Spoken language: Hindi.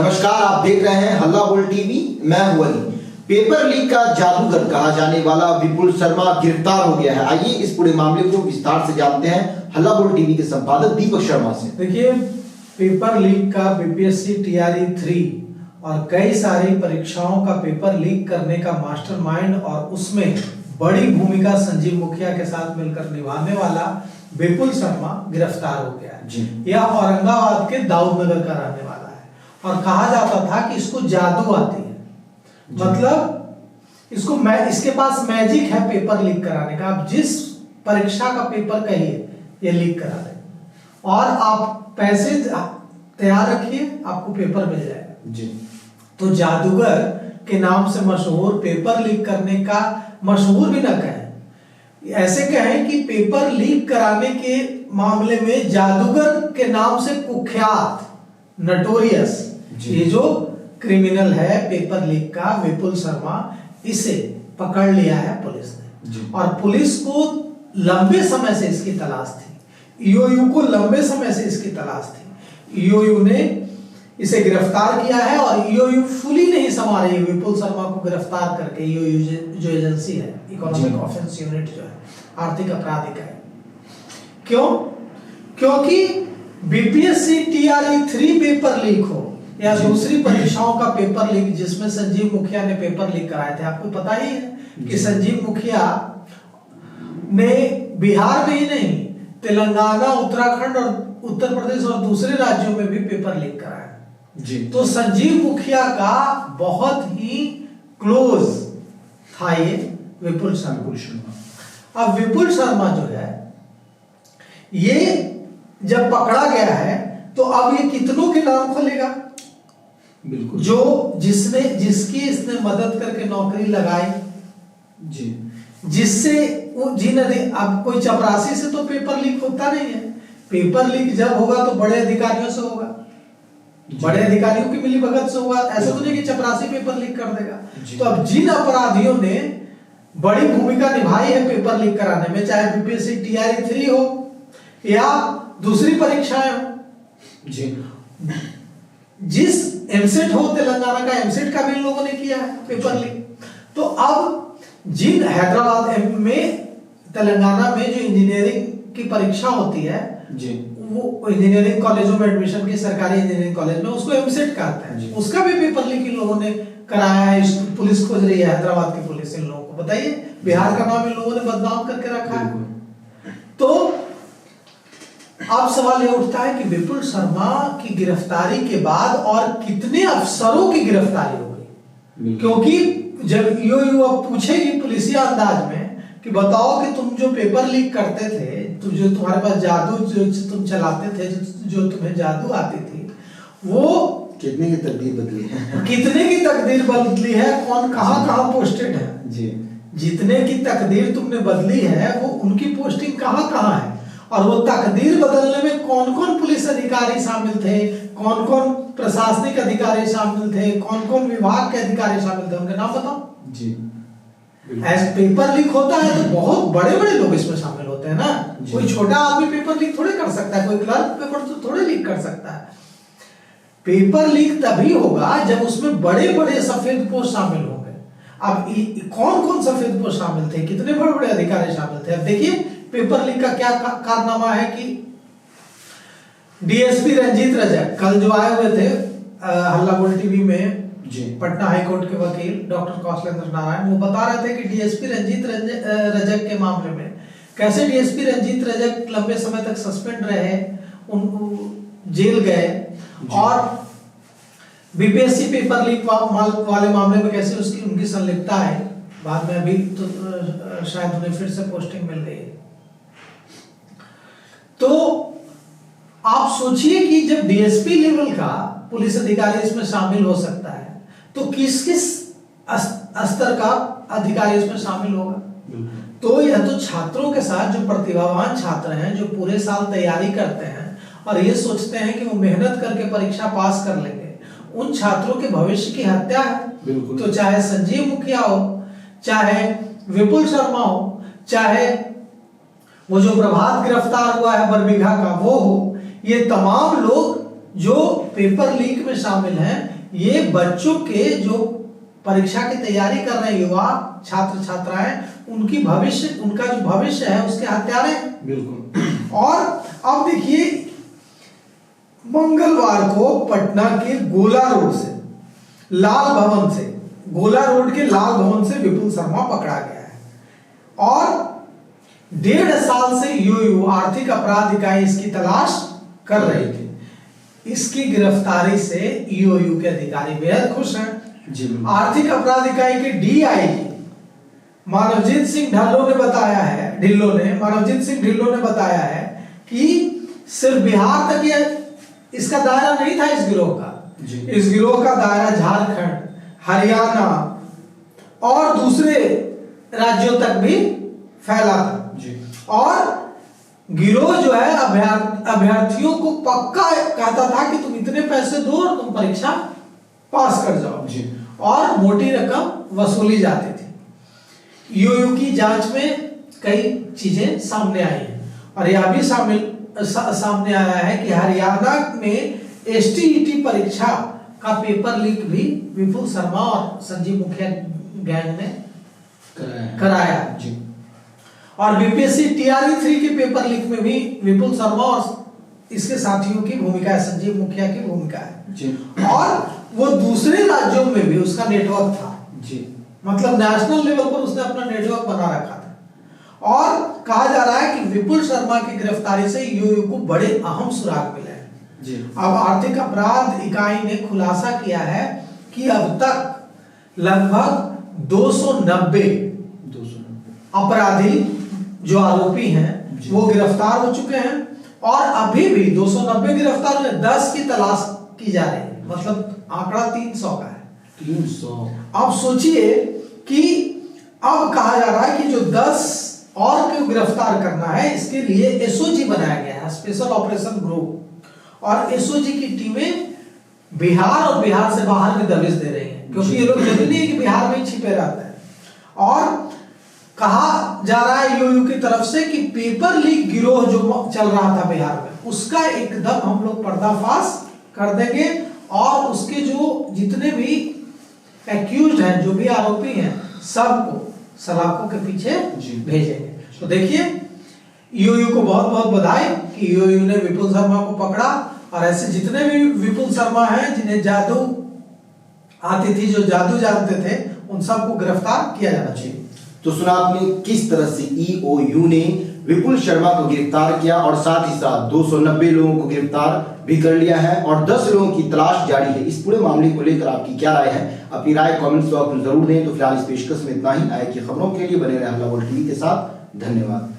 नमस्कार, आप देख रहे हैं हल्ला बोल टीवी। मैं हूं अली। पेपर लीक का जादूगर कहा जाने वाला विपुल शर्मा गिरफ्तार हो गया है। आइए इस पूरे मामले को विस्तार से जानते हैं हल्ला बोल टीवी के संपादक दीपक शर्मा से। देखिए, पेपर लीक का बीपीएससी टीआरई 3 और कई सारी परीक्षाओं का पेपर लीक करने का मास्टरमाइंड और उसमें बड़ी भूमिका संजीव मुखिया के साथ मिलकर निभाने वाला विपुल शर्मा गिरफ्तार हो गया है। यह औरंगाबाद के दाऊदनगर का रहने वाला है और कहा जाता था कि इसको जादू आती है, मतलब इसके पास मैजिक है पेपर लीक कराने का। आप जिस परीक्षा का पेपर कहिए ये लीक करा दें और आप पैसे तैयार रखिए, आपको पेपर मिल जाएगा जी। तो जादूगर के नाम से मशहूर, पेपर लीक करने का मशहूर भी ना कहें, ऐसे कहें कि पेपर लीक कराने के मामले में जादूगर के नाम से कुख्यात, नटोरियस ये जो क्रिमिनल है पेपर लीक का विपुल शर्मा, इसे पकड़ लिया है पुलिस ने। और पुलिस को लंबे समय से इसकी तलाश थी, ईओयू को लंबे समय से इसकी तलाश थी। ईओयू ने इसे गिरफ्तार किया है और ईओयू फुली नहीं संभा रही विपुल शर्मा को गिरफ्तार करके। ईओयू जो एजेंसी है, इकोनॉमिक ऑफेंस यूनिट जो है, आर्थिक अपराध इकाई। क्यों? क्योंकि बीपीएससी टीआरई 3 पेपर लीक हो या दूसरी परीक्षाओं का पेपर लीक जिसमें संजीव मुखिया ने पेपर लीक कराए थे, आपको पता ही है कि संजीव मुखिया ने बिहार में ही नहीं, तेलंगाना, उत्तराखंड और उत्तर प्रदेश और दूसरे राज्यों में भी पेपर लीक कराया जी। तो संजीव मुखिया का बहुत ही क्लोज था ये विपुल शर्मा। अब विपुल शर्मा जो है, ये जब पकड़ा गया है तो अब ये कितनों के नाम खोलेगा? बिल्कुल, जिसकी इसने मदद करके नौकरी लगाई जी, जिससे अब कोई चपरासी से तो पेपर लीक होता नहीं है। पेपर लीक जब होगा तो बड़े अधिकारियों से होगा, बड़े अधिकारियों की मिलीभगत से होगा। ऐसा तो नहीं कि चपरासी पेपर लीक कर देगा। तो अब जिन अपराधियों ने बड़ी भूमिका निभाई है पेपर लीक कराने में, चाहे बीपीएससी टीआरई 3 हो या दूसरी परीक्षाएं हो जी, जिस एमसेट हो, तेलंगाना का एमसेट का भी लोगों ने किया है पेपर लीक। तो अब जिन हैदराबाद में, तेलंगाना में जो इंजीनियरिंग की परीक्षा होती है जी, वो इंजीनियरिंग कॉलेजों में एडमिशन की, सरकारी इंजीनियरिंग कॉलेज में, उसको एमसेट कहते हैं, उसका भी पेपर लीक इन लोगों ने कराया है। पुलिस खोज रही है, हैदराबाद की पुलिस इन लोगों को। बताइए, बिहार का नाम इन लोगों ने बदनाम करके रखा है। तो अब सवाल ये उठता है कि विपुल शर्मा की गिरफ्तारी के बाद और कितने अफसरों की गिरफ्तारी हो गई। क्योंकि जब ईओयू अब पूछेगी पुलिसिया अंदाज में कि बताओ कि तुम जो पेपर लीक करते थे, जो तुम्हारे पास जादू जो तुम चलाते थे, जो तुम्हें जादू आती थी, वो कितने की तकदीर बदली है, कितने की तकदीर बदली है, कौन कहां पोस्टेड है जी। जितने की तकदीर तुमने बदली है वो उनकी पोस्टिंग कहां है, और वो तकदीर बदलने में कौन कौन पुलिस अधिकारी शामिल थे, कौन कौन प्रशासनिक अधिकारी शामिल थे, कौन कौन विभाग के अधिकारी शामिल थे, उनके नाम बताओ जी। ऐसे पेपर लीक होता है तो बहुत बड़े बड़े लोग इसमें शामिल होते हैं ना। कोई छोटा आदमी पेपर लीक थोड़े कर सकता है, कोई क्लर्क पेपर तो थोड़े लीक कर सकता है। पेपर लीक तभी होगा जब उसमें बड़े बड़े सफेद पोस्ट शामिल होंगे। अब कौन कौन सफेद पोस्ट शामिल थे, कितने बड़े बड़े अधिकारी शामिल थे? अब देखिए, पेपर लीक का क्या कारनामा है कि डीएसपी रंजीत रजक कल जो आए हुए थे हल्ला बोल टीवी में जी, पटना हाईकोर्ट के वकील डॉक्टर कौशलेंद्र नारायण, वो बता रहे थे कि डीएसपी रंजीत रजक के मामले में कैसे डीएसपी रंजीत रजक लंबे समय तक सस्पेंड रहे, जेल गए, और बीपीएससी पेपर लीक वाले मामले में कैसे उनकी संलिप्तता है। बाद में अभी तो शायद उन्हें फिर से पोस्टिंग मिल गई है। तो आप सोचिए कि जब डीएसपी लेवल का पुलिस अधिकारी इसमें शामिल हो सकता है तो किस किस स्तर का अधिकारी इसमें शामिल होगा। तो यह तो छात्रों के साथ जो प्रतिभावान छात्र हैं, जो पूरे साल तैयारी करते हैं और ये सोचते हैं कि वो मेहनत करके परीक्षा पास कर लेंगे, उन छात्रों के भविष्य की हत्या है। तो चाहे संजीव मुखिया हो, चाहे विपुल शर्मा हो, चाहे वो जो प्रभात गिरफ्तार हुआ है बरबीघा का वो हो, ये तमाम लोग जो पेपर लीक में शामिल हैं, ये बच्चों के जो परीक्षा की तैयारी कर रहे युवा छात्र छात्राएं उनका जो भविष्य है उसके हत्यारे हैं। बिल्कुल। और अब देखिए मंगलवार को पटना के गोला रोड से गोला रोड के लाल भवन से विपुल शर्मा पकड़ा गया है और 1.5 साल से यूयू आर्थिक अपराध इकाई इसकी तलाश कर रही थी। इसकी गिरफ्तारी से यूयू के अधिकारी बेहद खुश हैं। आर्थिक अपराध इकाई के डीआईजी मानवजीत सिंह ढिल्लों ने बताया है कि सिर्फ बिहार तक ये इसका दायरा नहीं था इस गिरोह का। इस गिरोह का दायरा झारखंड, हरियाणा और दूसरे राज्यों तक भी फैला था। और गिरोह जो है अभ्यर्थियों को पक्का कहता था कि तुम इतने पैसे दो और तुम परीक्षा पास कर जाओ और मोटी रकम वसूली जाती थी। यूयू की जांच में कई चीजें सामने आई हैं और यह भी सामने आया है कि हरियाणा में एसटीईटी परीक्षा का पेपर लीक भी विपुल शर्मा और संजीव मुखिया गैंग ने कराया और बीपीएससी टीआरई 3 के पेपर लीक में भी विपुल शर्मा और इसके साथियों की भूमिका है, संजीव मुखिया की भूमिका है। और वो दूसरे राज्यों में भी उसका नेटवर्क था मतलब नेशनल लेवल पर उसने अपना नेटवर्क बना रखा था। और कहा जा रहा है कि विपुल शर्मा की गिरफ्तारी से यूयू को बड़े अहम सुराग मिले हैं। अब आर्थिक अपराध इकाई ने खुलासा किया है कि अब तक लगभग 290 अपराधी जो आरोपी हैं वो गिरफ्तार हो चुके हैं और अभी भी 290 गिरफ्तार हुए, 10 की तलाश की जा रही है। मतलब आंकड़ा 300 का है। 300। अब सोचिए कि अब कहा जा रहा है कि जो 10 और को गिरफ्तार करना है इसके लिए एसओजी बनाया गया है, स्पेशल ऑपरेशन ग्रुप। और एसओजी की टीमें बिहार और बिहार से बाहर भी दबिश दे रही हैं क्योंकि ये लोग जरूरी नहीं है कि बिहार में ही छिपे रहते हैं। और कहा जा रहा है यूयू की तरफ से कि पेपर लीक गिरोह जो चल रहा था बिहार में उसका एकदम हम लोग पर्दाफाश कर देंगे और उसके जो जितने भी एक्यूज्ड हैं, जो भी आरोपी हैं, सबको सलाखों के पीछे भेजेंगे। तो देखिए यूयू को बहुत बहुत बधाई कि यूयू ने विपुल शर्मा को पकड़ा और ऐसे जितने भी विपुल शर्मा हैं जिन्हें जादू आती थी, जो जादू जानते थे, उन सबको गिरफ्तार किया जाना चाहिए। तो सुना आपने किस तरह से ईओयू ने विपुल शर्मा को गिरफ्तार किया और साथ ही साथ 290 लोगों को गिरफ्तार भी कर लिया है और 10 लोगों की तलाश जारी है। इस पूरे मामले को लेकर आपकी क्या राय है? अपनी राय कमेंट्स बॉक्स में जरूर दें। तो फिलहाल इस पेशकश में इतना ही। आए की खबरों के लिए बने रहे हल्ला बोल टीवी के साथ। धन्यवाद।